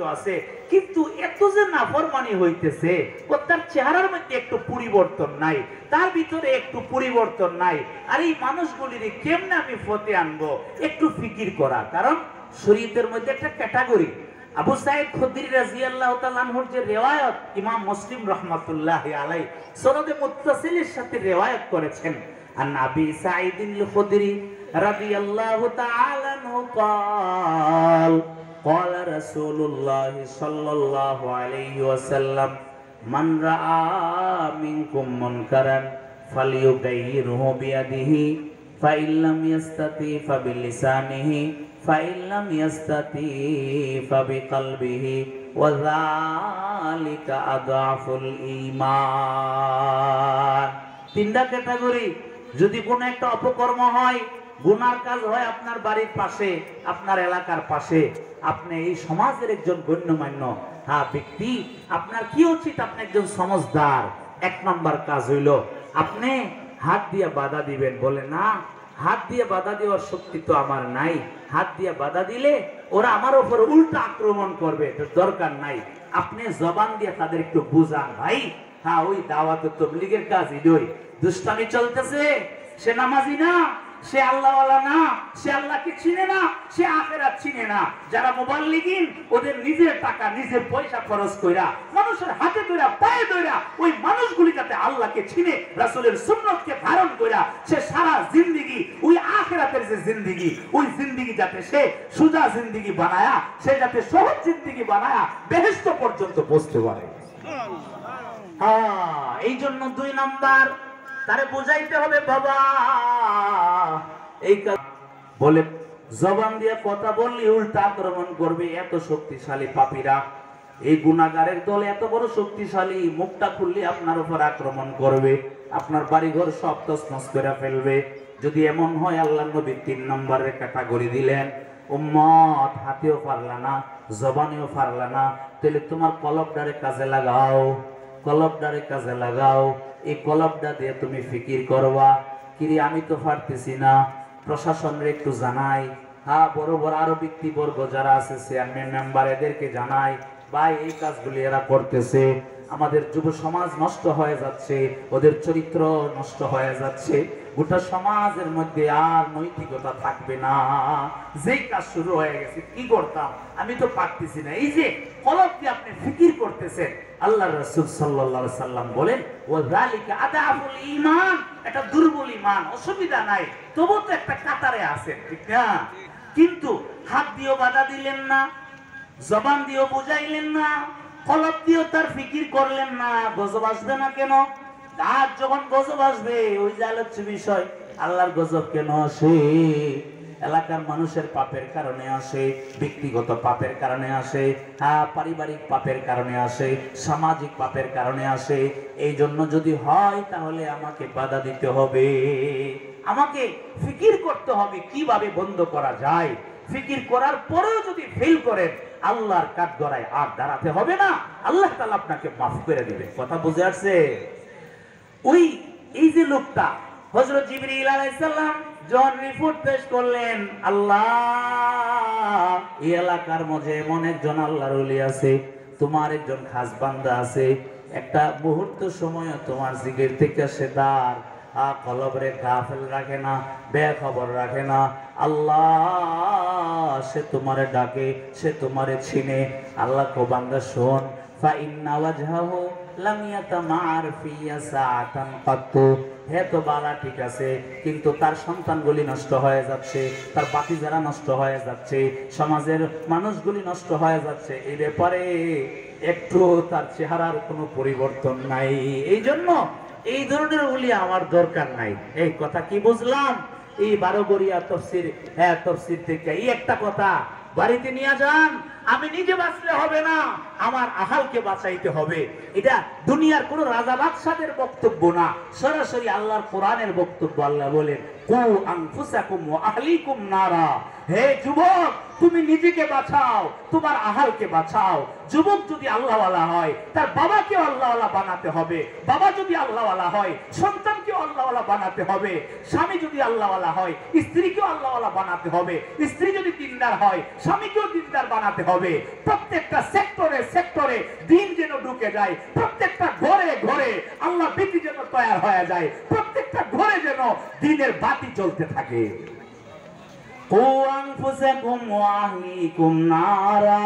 আছে, কিন্তু এত যে নাফরমানি হইতেছে, ও তার চেহারার মধ্যে একটু পরিবর্তন নাই, তার ভিতরে একটু পরিবর্তন নাই। আর এই মানুষগুলির কেমনে আমি ফতে আনবো, একটু ফিকির করা। কারণ শরীয়তের মধ্যে একটা ক্যাটাগরি, আবু সাঈদ খুদরি রাদিয়াল্লাহু তাআলা আনহুর যে রিওয়ায়াত ইমাম মুসলিম রাহমাতুল্লাহি আলাইহি সনদে মুত্তাসিলের সাথে রিওয়ায়াত করেছেন, আন আবি সাঈদ আল খুদরি রাদিয়াল্লাহু তাআলা আনহু قال قال رسول الله صلى الله عليه وسلم من رأى منكم منكرا فليغيره بيده فإن لم يستطع فبلسانه فإن لم يستطع فبقلبه وذلك أضعف الإيمان। তিনটা ক্যাটাগরি। যদি কোনো একটা অপকর্ম হয়, গুনার কাজ হয় আপনার বাড়ির পাশে, আপনার এলাকার পাশে, আপনি এই সমাজের একজন গণ্যমান্য ব্যক্তি, আপনার কি উচিত? আপনি একজন সমঝদার। এক নম্বর কাজ হইল আপনি হাত দিয়ে বাধা দিবেন। বলে না, হাত দিয়ে বাধা দেওয়ার শক্তি তো আমার নাই, হাত দিয়ে বাধা দিলে ওরা আমার উপর উল্টা আক্রমণ করবে, দরকার নাই। আপনি জবান দিয়ে তাদের একটু বুঝান, ভাই হ্যাঁ ওই দাওয়াত তাবলীগের কাজ ইডই দুষ্টামি চলতেছে, সে নামাজি না, সে আল্লাহওয়ালা না, সে আল্লাহকে চিনে না, সে আখিরাত চিনে না। যারা মুবাল্লিগিন ওদের নিজের টাকা নিজের পয়সা খরচ কইরা মানুষের হাতে ধইরা পায়ে ধইরা ওই মানুষগুলি যাতে আল্লাহকে চিনে, রাসূলের সুন্নাতকে ধারণ কইরা সে সারা জিন্দেগি ওই আখিরাতের যে জিন্দেগি, ওই জিন্দেগি যাতে সে সুজা জিন্দেগি বানায়া, সে যাতে সহজ জিন্দেগি বানায়া বেহেশত পর্যন্ত পৌঁছতে পারে। এই জন্য 2 নাম্বার তারে বুঝাইতে হবে, বাবা এই বলে জবান দিয়ে কথা বললে উল্টা আক্রমণ করবে। এত শক্তিশালী পাপীরা, এই গুনাহগারের দল এত বড় শক্তিশালী, মুখটা খুললে আপনার উপর আক্রমণ করবে, আপনার বাড়িঘর সব তছনছ করে ফেলবে। যদি এমন হয়, আল্লাহর নবী 3 নম্বরের ক্যাটাগরি দিলেন, উম্মত হাতেও পারলা না, জবানেও পারলা না, তাহলে তোমার কলবটারে কাজে লাগাও, কলবটারে কাজে লাগাও। এই কলবটা দিয়ে তুমি ফিকির করবা, কিরে আমি তো পারতেছি না, প্রশাসনের একটু জানাই, হ্যাঁ বড় বড় আরো ব্যক্তিবর্গ যারা আছে চেয়ারম্যান মেম্বার এদেরকে জানাই, ভাই এই কাজগুলি এরা করতেছে, আমাদের যুব সমাজ নষ্ট হয়ে যাচ্ছে, ওদের চরিত্র নষ্ট হয়ে যাচ্ছে, গোটা সমাজের মধ্যে আর নৈতিকতা থাকবে না। যেই কাজ শুরু হয়ে গেছে, কি করতাম আমি তো পারতেছি না। এই যে কলব দিয়ে আপনি ফিকির করতেছেন, আল্লাহর রাসূল সাল্লাল্লাহু আলাইহি সাল্লাম বলেন ওয়াযালিকা আদাফুল ঈমান, এটা দুর্বল ঈমান, অসুবিধা নাই, তবু তো একটা কাতারে আছে, ঠিক না? কিন্তু হাত দিয়েও বাধা দিলেন না, জবান দিয়েও বুঝাইলেন না, কলব দিয়েও তার ফিকির করলেন না, গজব আসবে না কেন? আর যখন গজব আসবে, ওই যে আলোচ্য বিষয়, আল্লাহর গজব কেন আসে? এলাকার মানুষের পাপের কারণে আসে, ব্যক্তিগত পাপের কারণে আসে, পারিবারিক পাপের কারণে আসে, সামাজিক পাপের কারণে আসে। এই জন্য যদি হয় তাহলে আমাকে বাধা দিতে হবে, আমাকে ফিকির করতে হবে কিভাবে বন্ধ করা যায়। ফিকির করার পরেও যদি ফেল করেন, আল্লাহর কাঠগড়ায় আর দাঁড়াতে হবে না, আল্লাহ তাআলা আপনাকে মাফ করে দিবেন। কথা বুঝে আসছে? ওই এই যে লোকটা হযরত জিবরীল আলাইহিস সালাম যখন রিপোর্ট পেশ করলেন, আল্লাহ এই এলাকার মধ্যে এমন একজন আল্লাহর ওলি আছে, তোমার একজন খাস বান্দা আছে, একটা মুহূর্ত সময় তোমার জিকির থেকে সে তার কলবরে গাফেল রাখে না, বেখবর রাখে না। আল্লাহ সে তোমারে ডাকে, সে তোমারে চিনে। আল্লাহ কো বান্দা শোন, ফা ইন্না ওয়াজহাহু লাম ইয়াতামার ফিয়া সাআতান কাত্তু, হে তো বালা ঠিক আছে, কিন্তু তার সন্তানগুলি নষ্ট হয়ে যাচ্ছে, তার বাতিজারা নষ্ট হয়ে যাচ্ছে, সমাজের মানুষগুলি নষ্ট হয়ে যাচ্ছে, এই ব্যাপারে একটু তার চেহারার কোনো পরিবর্তন নাই। এই জন্য এই ধরনের ওলি আমার দরকার নাই। এই কথা কি বুঝলাম? এই 12 গড়িয়া তাফসীর, তাফসীর থেকে এই একটা কথা বাড়িতে নিয়ে যান। আমি নিজে বাঁচলে হবে না, আমার আহালকে বাঁচাইতে হবে। এটা দুনিয়ার কোন রাজা বাদশাদের বক্তব্য না, সরাসরি আল্লাহর কোরআনের বক্তব্য। আল্লাহ বলেন কু আনফুসাকুম ওয়া আহলিকুম নারা। হে যুবক, তুমি নিজেকে বাঁচাও, তোমার আহালকে বাঁচাও। যুবক যদি আল্লাহওয়ালা হয়, তার বাবাকেও আল্লাহওয়ালা বানাতে হবে। বাবা যদি আল্লাহওয়ালা হয়, সন্তানকেও আল্লাহওয়ালা বানাতে হবে। স্বামী যদি আল্লাহওয়ালা হয়, স্ত্রীকেও আল্লাহওয়ালা বানাতে হবে। স্ত্রী যদি দিনদার হয়, স্বামীকেও দিনদার বানাতে হবে। প্রত্যেকটা সেক্টরে সেক্টরে দিন যেন ঢুকে যায়, প্রত্যেকটা ঘরে ঘরে আল্লাহ ভীতি যেন তৈরি হয়ে যায়, প্রত্যেকটা ঘরে যেন দিনের বাতি জ্বলতে থাকে। কু আনফুসাকুম ওয়া আহলিকুম নারা।